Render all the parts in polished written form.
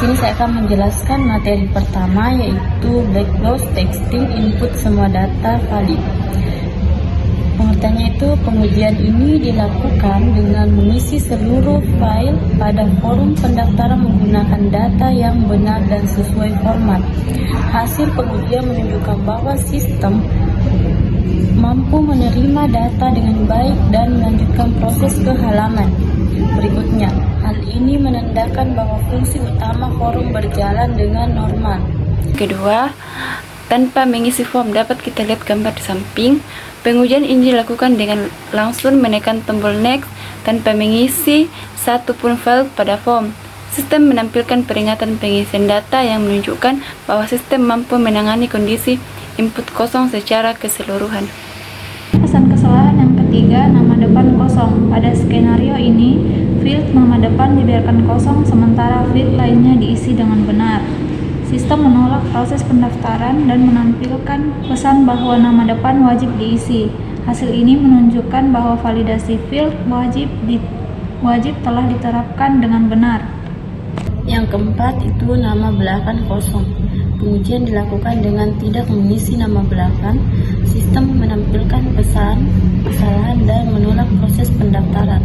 sini saya akan menjelaskan materi pertama, yaitu backbox texting input semua data valid. Pengertiannya itu, pengujian ini dilakukan dengan mengisi seluruh file pada forum pendaftaran menggunakan data yang benar dan sesuai format. Hasil pengujian menunjukkan bahwa sistem mampu menerima data dengan baik dan melanjutkan proses ke halaman berikutnya. Hal ini menandakan bahwa fungsi utama forum berjalan dengan normal. Kedua, tanpa mengisi form, dapat kita lihat gambar di samping. Pengujian ini dilakukan dengan langsung menekan tombol next tanpa mengisi satu pun file pada form. Sistem menampilkan peringatan pengisian data yang menunjukkan bahwa sistem mampu menangani kondisi input kosong secara keseluruhan. Pesan kesalahan yang ketiga, nama depan kosong. Pada skenario ini, field nama depan dibiarkan kosong sementara field lainnya diisi dengan benar. Sistem menolak proses pendaftaran dan menampilkan pesan bahwa nama depan wajib diisi. Hasil ini menunjukkan bahwa validasi field wajib telah diterapkan dengan benar. Yang keempat itu nama belakang kosong. Pengujian dilakukan dengan tidak mengisi nama belakang. Sistem menampilkan pesan kesalahan dan menolak proses pendaftaran.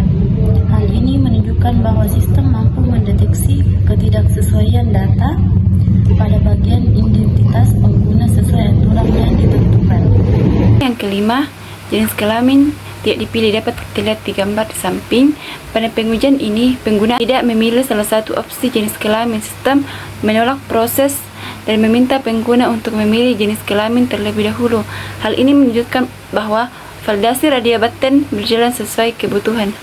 Hal ini menunjukkan bahwa sistem mampu mendeteksi ketidaksesuaian data pada bagian identitas pengguna sesuai aturan yang ditentukan. Yang kelima, jenis kelamin tidak dipilih. Dapat kita lihat di gambar di samping. Pada pengujian ini, pengguna tidak memilih salah satu opsi jenis kelamin. Sistem menolak proses dan meminta pengguna untuk memilih jenis kelamin terlebih dahulu. Hal ini menunjukkan bahwa validasi radio button berjalan sesuai kebutuhan.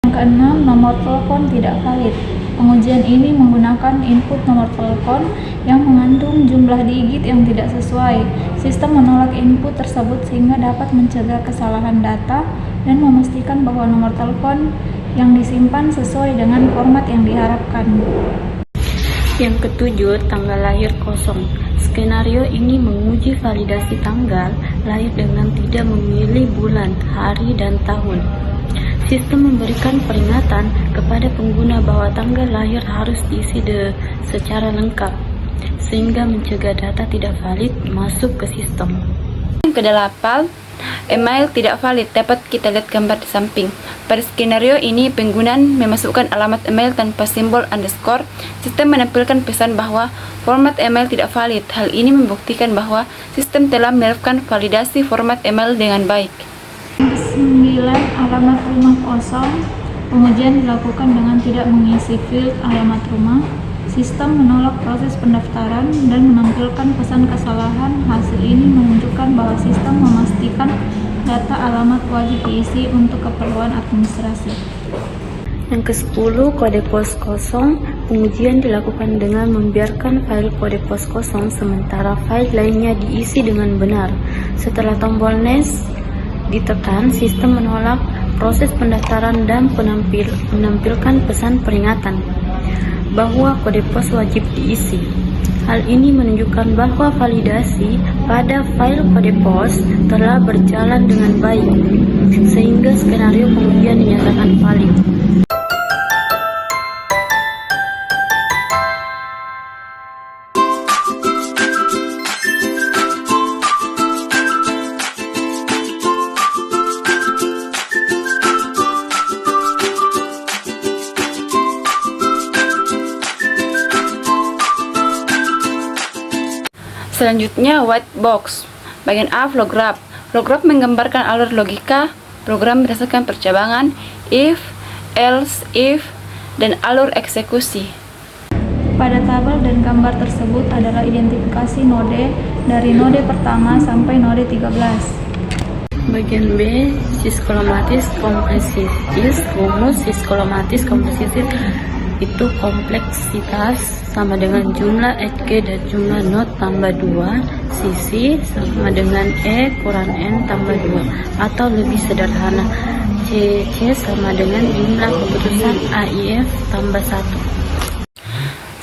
Yang keenam, nomor telepon tidak valid. Pengujian ini menggunakan input nomor telepon yang mengandung jumlah digit yang tidak sesuai. Sistem menolak input tersebut sehingga dapat mencegah kesalahan data dan memastikan bahwa nomor telepon yang disimpan sesuai dengan format yang diharapkan. Yang ketujuh, tanggal lahir kosong. Skenario ini menguji validasi tanggal lahir dengan tidak memilih bulan, hari, dan tahun. Sistem memberikan peringatan kepada pengguna bahwa tanggal lahir harus diisi secara lengkap, sehingga mencegah data tidak valid masuk ke sistem. Yang kedelapan, email tidak valid. Dapat kita lihat gambar di samping. Pada skenario ini, pengguna memasukkan alamat email tanpa simbol underscore. Sistem menampilkan pesan bahwa format email tidak valid. Hal ini membuktikan bahwa sistem telah melakukan validasi format email dengan baik. 9. Alamat rumah kosong. Pengujian dilakukan dengan tidak mengisi field alamat rumah. Sistem menolak proses pendaftaran dan menampilkan pesan kesalahan. Hasil ini menunjukkan bahwa sistem memastikan data alamat wajib diisi untuk keperluan administrasi. Yang ke-10, kode pos kosong. Pengujian dilakukan dengan membiarkan file kode pos kosong sementara file lainnya diisi dengan benar. Setelah tombol next ditekan, sistem menolak proses pendaftaran dan menampilkan pesan peringatan bahwa kode pos wajib diisi. Hal ini menunjukkan bahwa validasi pada file kode pos telah berjalan dengan baik, sehingga skenario pengujian dinyatakan valid. Selanjutnya, white box. Bagian A, flow graph. Flow graph menggambarkan alur logika program berdasarkan percabangan, if, else, if, dan alur eksekusi. Pada tabel dan gambar tersebut adalah identifikasi node dari node pertama sampai node 13. Bagian B, siskolomatis kompleksitas. Rumus siskolomatis kompleksitas itu kompleksitas sama dengan jumlah edge dan jumlah node tambah 2, sisi sama dengan E kurang N tambah 2, atau lebih sederhana CC sama dengan jumlah keputusan AIF tambah 1.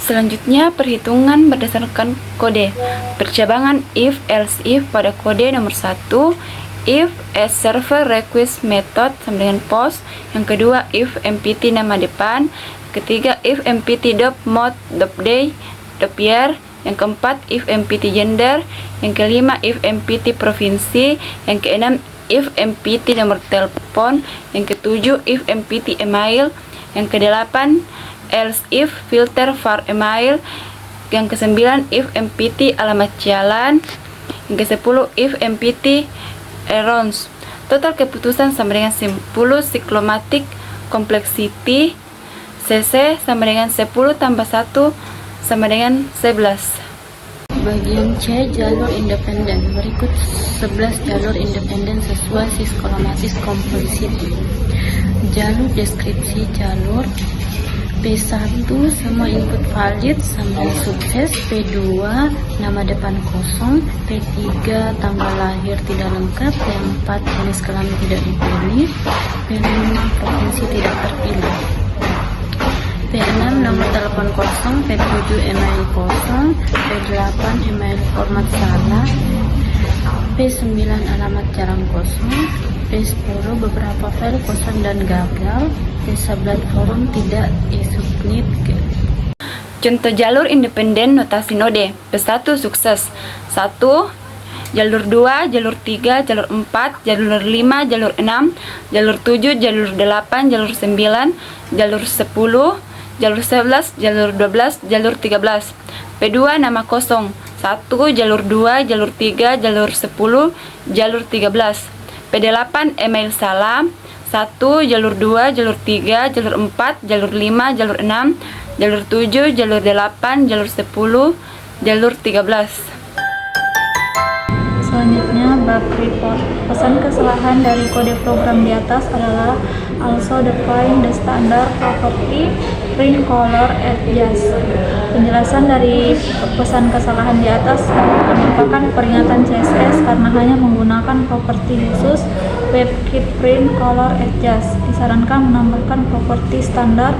Selanjutnya, perhitungan berdasarkan kode. Percabangan if, else, if pada kode nomor 1, if as server request method sama dengan post. Yang kedua, if mpt nama depan, ketiga if mpt.mode.day .year, yang keempat if mpt gender, yang kelima if mpt provinsi, yang keenam if mpt nomor telepon, yang ketujuh if mpt email, yang kedelapan else if filter var email, yang kesembilan if mpt alamat jalan, yang ke-10 if mpt errors. Total keputusan sama dengan 10 siklomatik complexity cc sama dengan 10 tambah 1 sama dengan 11. Bagian C, jalur independen. Berikut 11 jalur independen sesuai siklomatik complexity. Jalur deskripsi jalur. P1 semua input valid sama sukses. P2 nama depan kosong. P3 tanggal lahir tidak lengkap. P4 jenis kelamin tidak dipilih. P5 provinsi tidak terpilih. P6 nomor telepon kosong. P7 email kosong. P8 email format salah. P9 alamat jalan kosong. P10 beberapa file kosong dan gagal. P11 forum tidak isubmit. Contoh jalur independen notasi node. P1 sukses. 1 jalur 2, jalur 3, jalur 4, jalur 5, jalur 6, jalur 7, jalur 8, jalur 9, jalur 10, jalur 11, jalur 12, jalur 13. P2 nama kosong. 1 jalur 2, jalur 3, jalur 10, jalur 13. P8 email salah. 1 jalur 2, jalur 3, jalur 4, jalur 5, jalur 6, jalur 7, jalur 8, jalur 10, jalur 13. Selanjutnya, bug report. Pesan kesalahan dari kode program di atas adalah also define the standard property print color adjust. Penjelasan dari pesan kesalahan di atas merupakan peringatan CSS karena hanya menggunakan properti khusus WebKit print color adjust. Disarankan menambahkan properti standar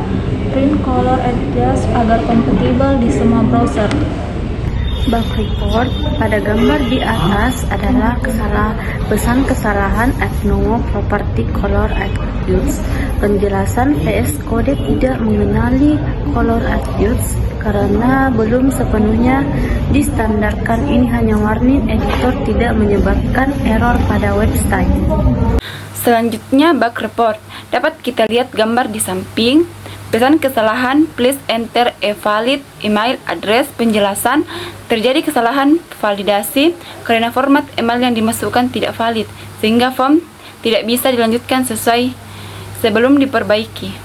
print color adjust agar kompatibel di semua browser. Bug report pada gambar di atas adalah pesan kesalahan add no property color attributes. Penjelasan VS Code tidak mengenali color attributes karena belum sepenuhnya distandarkan. Ini hanya warning editor, tidak menyebabkan error pada website. Selanjutnya bug report. Dapat kita lihat gambar di samping. Pesan kesalahan, please enter a valid email address. Penjelasan, terjadi kesalahan validasi karena format email yang dimasukkan tidak valid, sehingga form tidak bisa dilanjutkan sesuai sebelum diperbaiki.